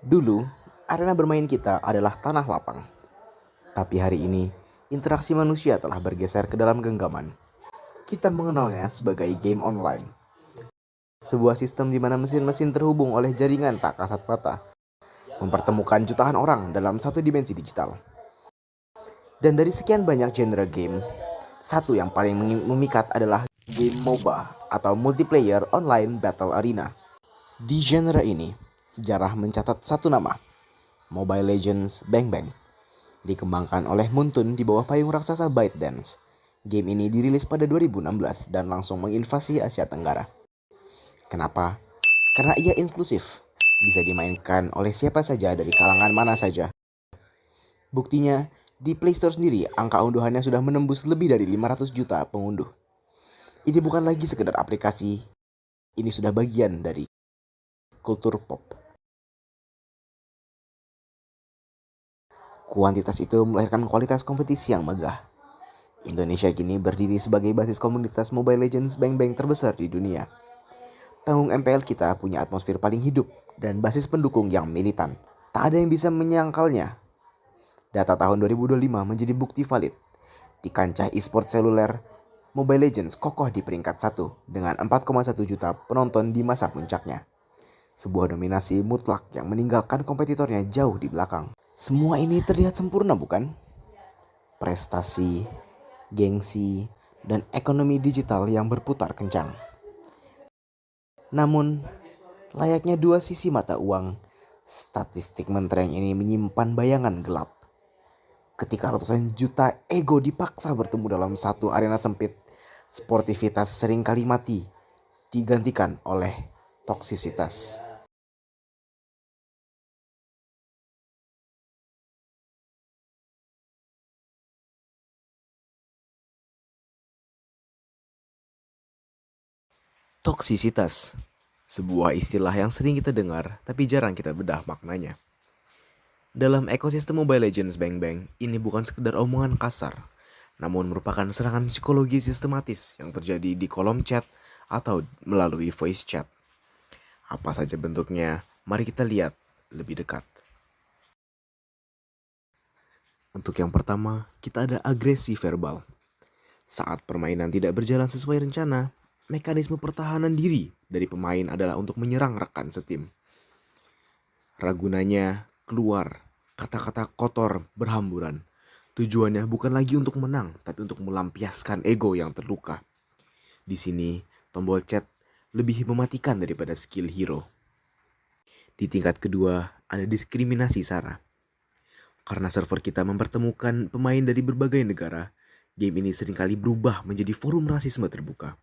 Dulu, arena bermain kita adalah tanah lapang. Tapi hari ini, interaksi manusia telah bergeser ke dalam genggaman. Kita mengenalnya sebagai game online. Sebuah sistem di mana mesin-mesin terhubung oleh jaringan tak kasat mata, mempertemukan jutaan orang dalam satu dimensi digital. Dan dari sekian banyak genre game, satu yang paling memikat adalah game MOBA atau Multiplayer Online Battle Arena. Di genre ini, sejarah mencatat satu nama, Mobile Legends Bang Bang. Dikembangkan oleh Muntun di bawah payung raksasa ByteDance. Game ini dirilis pada 2016 dan langsung menginvasi Asia Tenggara. Kenapa? Karena ia inklusif, bisa dimainkan oleh siapa saja dari kalangan mana saja. Buktinya, di Play Store sendiri angka unduhannya sudah menembus lebih dari 500 juta pengunduh. Ini bukan lagi sekedar aplikasi, ini sudah bagian dari kultur pop. Kuantitas itu melahirkan kualitas kompetisi yang megah. Indonesia kini berdiri sebagai basis komunitas Mobile Legends Bang Bang terbesar di dunia. Panggung MPL kita punya atmosfer paling hidup dan basis pendukung yang militan. Tak ada yang bisa menyangkalnya. Data tahun 2025 menjadi bukti valid. Di kancah e-sport seluler, Mobile Legends kokoh di peringkat 1 dengan 4,1 juta penonton di masa puncaknya. Sebuah dominasi mutlak yang meninggalkan kompetitornya jauh di belakang. Semua ini terlihat sempurna, bukan? Prestasi, gengsi, dan ekonomi digital yang berputar kencang. Namun, layaknya dua sisi mata uang, statistik mentereng ini menyimpan bayangan gelap. Ketika ratusan juta ego dipaksa bertemu dalam satu arena sempit, sportivitas seringkali mati, digantikan oleh toksisitas. Toksisitas, sebuah istilah yang sering kita dengar tapi jarang kita bedah maknanya. Dalam ekosistem Mobile Legends Bang Bang, ini bukan sekedar omongan kasar, namun merupakan serangan psikologi sistematis yang terjadi di kolom chat atau melalui voice chat. Apa saja bentuknya, mari kita lihat lebih dekat. Untuk yang pertama, kita ada agresi verbal. Saat permainan tidak berjalan sesuai rencana, mekanisme pertahanan diri dari pemain adalah untuk menyerang rekan setim. Ragunanya keluar, kata-kata kotor berhamburan. Tujuannya bukan lagi untuk menang, tapi untuk melampiaskan ego yang terluka. Di sini, tombol chat lebih mematikan daripada skill hero. Di tingkat kedua, ada diskriminasi SARA. Karena server kita mempertemukan pemain dari berbagai negara, game ini seringkali berubah menjadi forum rasisme terbuka.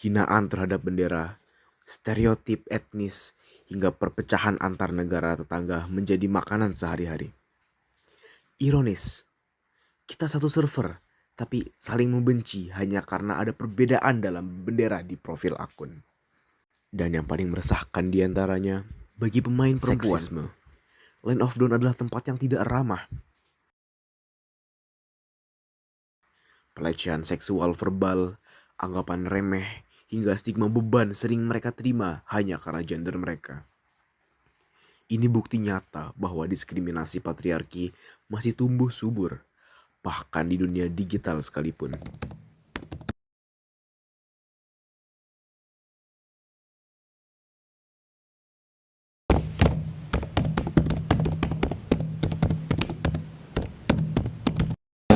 Hinaan terhadap bendera, stereotip etnis, hingga perpecahan antar negara tetangga menjadi makanan sehari-hari. Ironis, kita satu server, tapi saling membenci hanya karena ada perbedaan dalam bendera di profil akun. Dan yang paling meresahkan diantaranya, bagi pemain perempuan, seksisme. Land of Dawn adalah tempat yang tidak ramah. Pelecehan seksual verbal, anggapan remeh, hingga stigma beban sering mereka terima hanya karena gender mereka. Ini bukti nyata bahwa diskriminasi patriarki masih tumbuh subur, bahkan di dunia digital sekalipun.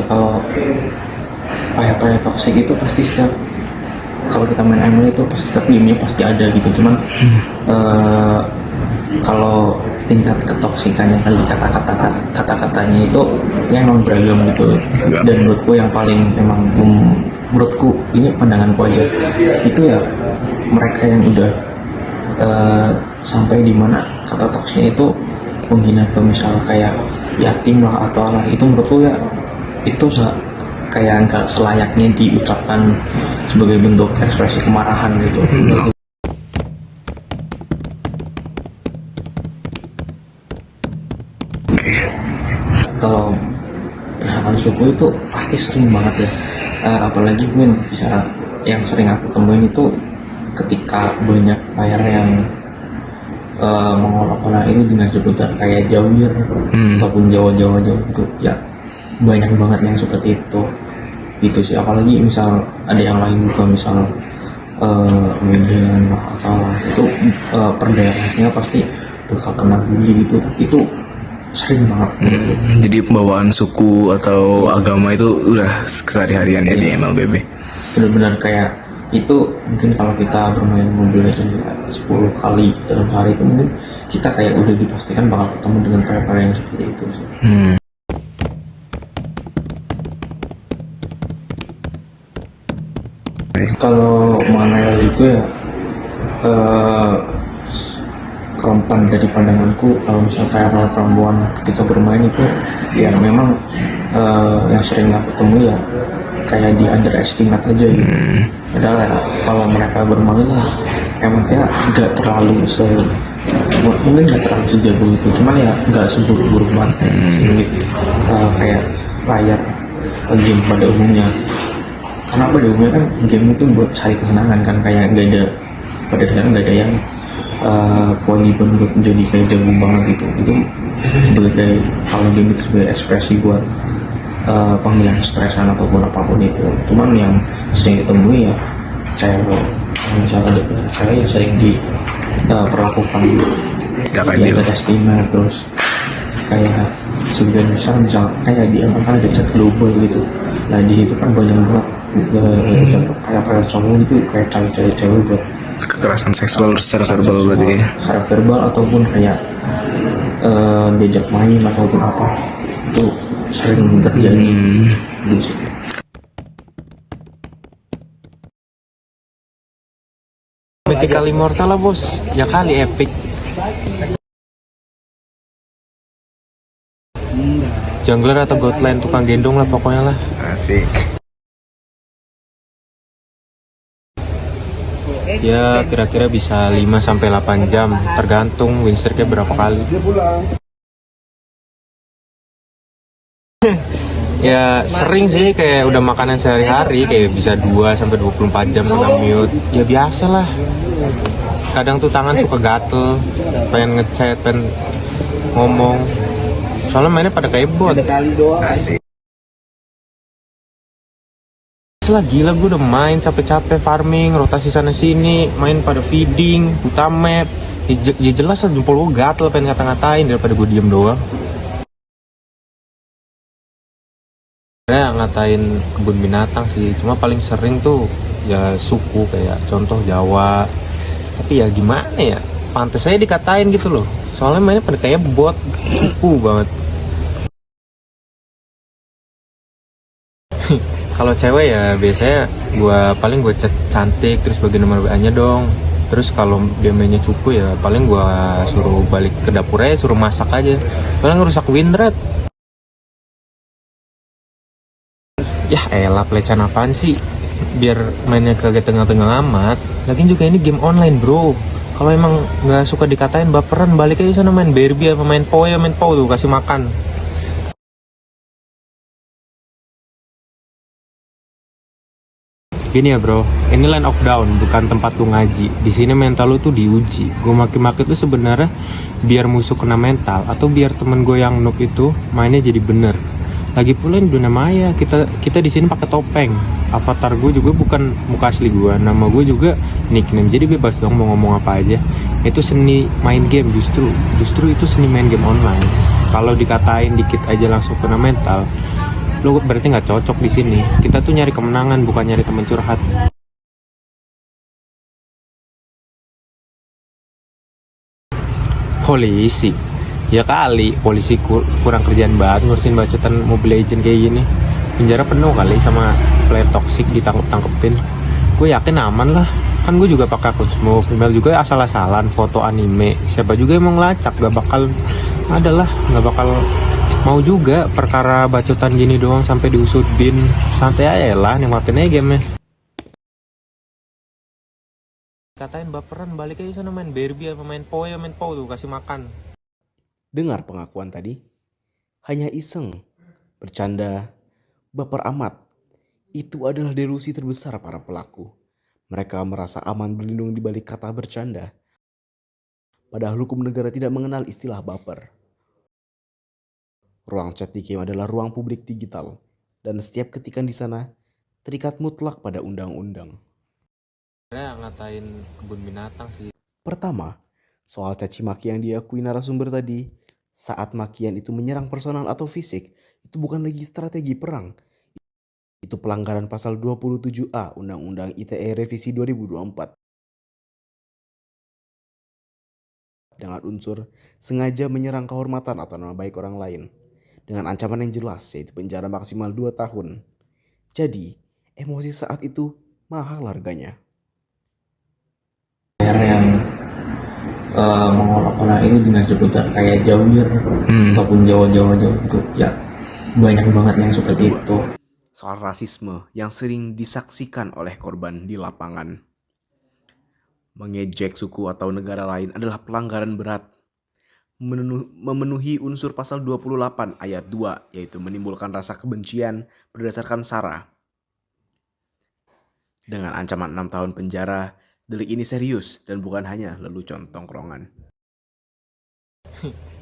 Kalau payah-payah toksik itu pasti setiap kalau kita main ML itu pasti setiap gamenya pasti ada gitu, cuman kalau tingkat ketoksikannya kali kata-katanya itu ya emang beragam gitu. Dan menurutku yang paling emang menurutku ini pandanganku aja itu ya mereka yang udah sampai di mana kata toksiknya itu menghina ke misal kayak yatim lah atau apa, itu menurutku ya itu kayak nggak selayaknya diucapkan sebagai bentuk ekspresi kemarahan gitu. Kalau perasaan suku itu pasti sering banget ya. Apalagi mungkin bisa yang sering aku temuin itu ketika banyak player yang mengolah-olah itu dengan sebutan kayak jawir ataupun jawa-jawa jauh gitu ya, banyak banget yang seperti itu gitu sih. Apalagi misal ada yang lain juga, misal Medan lah atau itu per daerahnya pasti bakal kena bully gitu, itu sering banget. Jadi pembawaan suku atau agama itu udah keseharian ya di MLBB. Benar-benar kayak itu, mungkin kalau kita bermain Mobile Legends 10 kali dalam sehari itu mungkin kita kayak udah dipastikan bakal ketemu dengan player yang seperti itu sih. Kalau mengenai hal itu ya, eh, kelompan dari pandanganku kalau misalnya kayak para perempuan ketika bermain itu ya memang yang sering aku temui ya kayak di underestimate aja gitu. Padahal ya, kalau mereka bermain emang ya nggak terlalu mungkin nggak terlalu sejago itu, cuman ya nggak seburuk-buruk banget kayak kayak layar game pada umumnya. Karena pada umumnya kan game itu buat cari kesenangan kan, kayak nggak ada, pada dasarnya nggak ada yang kewajiban untuk menjadi kayak jago banget gitu. Itu sebagai, kalau game itu sebagai ekspresi buat penghilang stresan ataupun apapun itu. Cuman yang sering ditemui ya cewek, misalnya ada cewek yang sering diperlakukan Tidak di adil. estimate, terus kayak sebagian besar misal kayak di apa ada chat global gitu. Nah di situ kan banyak banget kayak cowok gitu, kayak cari-cari cewek buat Kekerasan seksual secara verbal berarti ya. secara verbal ataupun kayak diajak main ataupun apa, itu sering terjadi gitu sih. Mythical Immortal lah bos, ya kali epic. Jungler atau Godline tukang gendong lah pokoknya lah. Asik. Ya kira-kira bisa 5-8 jam, tergantung win streaknya berapa kali. Ya sering sih, kayak udah makanan sehari-hari, kayak bisa 2-24 jam kena mute. Ya biasa lah. Kadang tuh tangan suka gatel, pengen ngechat, pengen ngomong. Soalnya mainnya pada kayak bot. Asik. Lah gila, gue udah main capek-capek farming, rotasi sana sini, main pada feeding, buta map. Ya jelas lah jempol gue gatel pengen ngata-ngatain daripada gue diem doang. Sebenarnya ngatain kebun binatang sih, cuma paling sering tuh ya suku, kayak contoh Jawa. Tapi ya gimana ya, pantes saya dikatain gitu loh. Soalnya mainnya pada kayak bot, suku banget. Kalau cewek ya biasanya gue chat cantik, terus bagi nomor WA-nya dong. Terus kalau dia mainnya cupu ya paling gue suruh balik ke dapur aja, suruh masak aja. Soalnya ngerusak win rate. Ya elah, pelecehan apaan sih? Biar mainnya kagak tengah-tengah amat. Lagian juga ini game online bro. Kalau emang nggak suka dikatain baperan, balik aja sana main Barbie apa main PoE, main PoE tuh kasih makan. Gini ya bro, ini Land of Down, bukan tempat lu ngaji. Di sini mental lu tuh diuji. Gue maki-maki tuh sebenarnya biar musuh kena mental, atau biar temen gue yang noob itu mainnya jadi bener. Lagi pula di dunia maya, kita di sini pakai topeng. Avatar gue juga bukan muka asli gue, nama gue juga nickname. Jadi bebas dong mau ngomong apa aja. Itu seni main game, justru itu seni main game online. Kalau dikatain dikit aja langsung kena mental, lo berarti nggak cocok di sini. Kita tuh nyari kemenangan, bukan nyari teman curhat. Polisi, ya kali polisi kurang kerjaan banget ngurusin bacotan Mobile Legend kayak gini. Penjara penuh kali sama player toxic ditangkep-tangkepin. Gue yakin aman lah, kan gue juga pakai akun smoke, email juga asal-asalan, foto anime. Siapa juga yang mau ngelacak, gak bakal adalah, gak bakal mau juga perkara bacotan gini doang sampai diusut bin. Santai aja lah, nikmatin aja gamenya. Katain baperan, balik aja sana main Barbie apa main PoE, main PoE tuh kasih makan. Dengar pengakuan tadi? Hanya iseng, bercanda, baper amat. Itu adalah delusi terbesar para pelaku. Mereka merasa aman berlindung di balik kata bercanda. Padahal hukum negara tidak mengenal istilah baper. Ruang chat di game adalah ruang publik digital, dan setiap ketikan di sana terikat mutlak pada undang-undang. Sebenarnya ngatain kebun binatang sih. Pertama, soal caci maki yang diakui narasumber tadi, saat makian itu menyerang personal atau fisik, itu bukan lagi strategi perang. Itu pelanggaran pasal 27A Undang-Undang ITE Revisi 2024. Dengan unsur sengaja menyerang kehormatan atau nama baik orang lain. Dengan ancaman yang jelas, yaitu penjara maksimal 2 tahun. Jadi, emosi saat itu mahal harganya. yang mengolok orang ini dengan sebutan kayak Jawir ataupun Jawa-Jawa itu ya banyak banget yang seperti itu. Soal rasisme yang sering disaksikan oleh korban di lapangan. Mengejek suku atau negara lain adalah pelanggaran berat. Memenuhi unsur pasal 28 ayat 2, yaitu menimbulkan rasa kebencian berdasarkan sara. Dengan ancaman 6 tahun penjara, delik ini serius dan bukan hanya lelucon tongkrongan.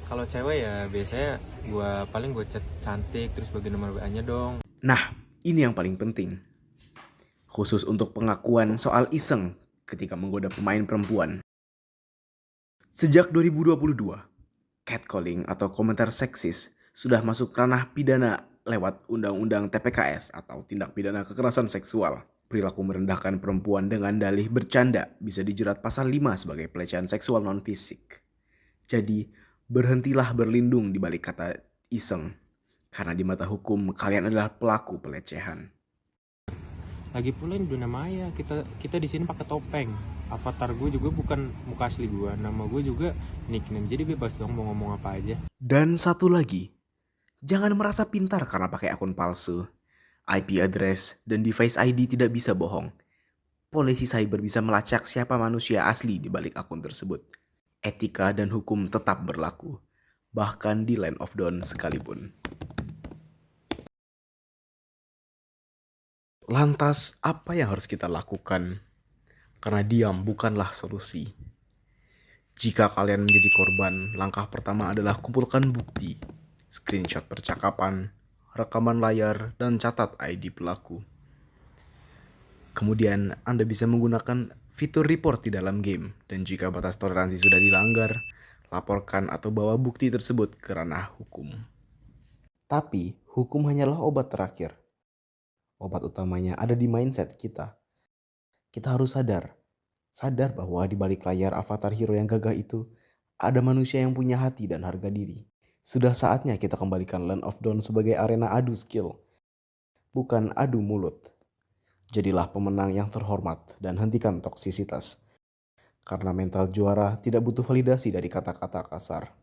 Kalau cewek ya biasanya gue chat cantik terus bagi nomor WA-nya dong. Nah, ini yang paling penting. Khusus untuk pengakuan soal iseng ketika menggoda pemain perempuan. Sejak 2022, catcalling atau komentar seksis sudah masuk ranah pidana lewat Undang-Undang TPKS atau Tindak Pidana Kekerasan Seksual. Perilaku merendahkan perempuan dengan dalih bercanda bisa dijerat pasal 5 sebagai pelecehan seksual non-fisik. Jadi, berhentilah berlindung di balik kata iseng. Karena di mata hukum, kalian adalah pelaku pelecehan. Lagi pula di dunia maya kita di sini pakai topeng. Avatar gue juga bukan muka asli gue, nama gue juga nickname. Jadi bebas dong mau ngomong apa aja. Dan satu lagi, jangan merasa pintar karena pakai akun palsu. IP address dan device ID tidak bisa bohong. Polisi cyber bisa melacak siapa manusia asli di balik akun tersebut. Etika dan hukum tetap berlaku, bahkan di Land of Dawn sekalipun. Lantas, apa yang harus kita lakukan? Karena diam bukanlah solusi. Jika kalian menjadi korban, langkah pertama adalah kumpulkan bukti, screenshot percakapan, rekaman layar, dan catat ID pelaku. Kemudian, Anda bisa menggunakan fitur report di dalam game, dan jika batas toleransi sudah dilanggar, laporkan atau bawa bukti tersebut ke ranah hukum. Tapi, hukum hanyalah obat terakhir. Obat utamanya ada di mindset kita. Kita harus sadar bahwa di balik layar avatar hero yang gagah itu, ada manusia yang punya hati dan harga diri. Sudah saatnya kita kembalikan Land of Dawn sebagai arena adu skill, bukan adu mulut. Jadilah pemenang yang terhormat dan hentikan toksisitas. Karena mental juara tidak butuh validasi dari kata-kata kasar.